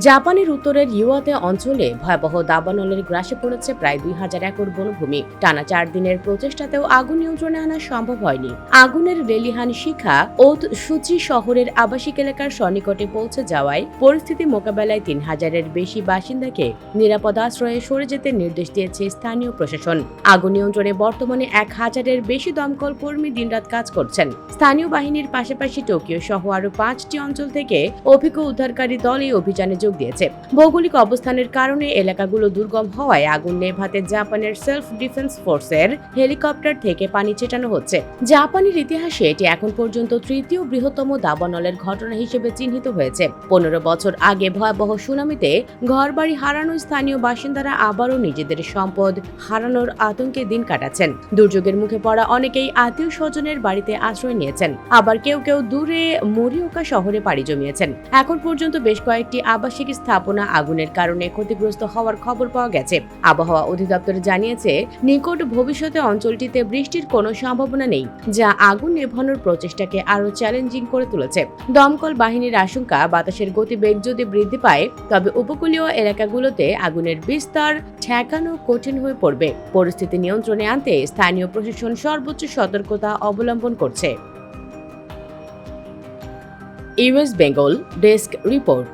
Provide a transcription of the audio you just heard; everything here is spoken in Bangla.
জাপানের উত্তরের ইওয়াতে অঞ্চলে ভয়াবহ দাবানলের গ্রাসে পড়েছে প্রায় 2000 একর বনভূমি। টানা 4 দিনের প্রচেষ্টাতেও আগুন নিয়ন্ত্রণে আনা সম্ভব হয়নি। আগুনের লেলিহান শিখা ওতসুচি শহরের আবাসিক এলাকার সন্নিকটে পৌঁছে যাওয়ায় পরিস্থিতি মোকাবেলায় 3000-এর বেশি বাসিন্দাকে নিরাপদ আশ্রয়ে সরে যেতে নির্দেশ দিয়েছে স্থানীয় প্রশাসন। আগুন নিয়ন্ত্রণে বর্তমানে 1000-এর বেশি দমকল কর্মী দিনরাত কাজ করছেন। স্থানীয় বাহিনীর পাশাপাশি টোকিও সহ আরো 5টি অঞ্চল থেকে অভিজ্ঞ উদ্ধারকারী দল এই অভিযানে যোগ দিয়েছে। ভৌগোলিক অবস্থানের কারণে এলাকাগুলো দুর্গম হওয়ায় আগুন নেভাতে জাপানের সেলফ ডিফেন্স ফোর্সের হেলিকপ্টার থেকে পানি ছেটানো হচ্ছে। জাপানের ইতিহাসে এটি এখন পর্যন্ত তৃতীয় বৃহত্তম দাবানলের ঘটনা হিসেবে চিহ্নিত হয়েছে। 15 বছর আগে ভয়াবহ সুনামিতে ঘরবাড়ি হারানো স্থানীয় বাসিন্দারা আবারও নিজেদের সম্পদ হারানোর আতঙ্কে দিন কাটাচ্ছেন। দুর্যোগের মুখে পড়া অনেকেই আত্মীয় স্বজনের বাড়িতে আশ্রয় নিয়েছেন, আবার কেউ কেউ দূরে মরিওকা শহরে পাড়ি জমিয়েছেন। এখন পর্যন্ত বেশ কয়েকটি আবাসিক স্থাপনা আগুনের কারণে ক্ষতিগ্রস্ত হওয়ার খবর পাওয়া গেছে। আবহাওয়া অধিদপ্তর জানিয়েছে, নিকট ভবিষ্যতে অঞ্চলটিতে বৃষ্টির কোনো সম্ভাবনা নেই, যা আগুন নেভানোর প্রচেষ্টাকে আরো চ্যালেঞ্জিং করে তুলেছে। দমকল বাহিনীর আশঙ্কা, বাতাসের গতিবেগ যদি বৃদ্ধি পায় তবে উপকূলীয় এলাকাগুলোতে আগুনের বিস্তার ঠেকানো কঠিন হয়ে পড়বে। পরিস্থিতি নিয়ন্ত্রণে আনতে স্থানীয় প্রশাসন সর্বোচ্চ সতর্কতা অবলম্বন করছে। US Bengal desk report.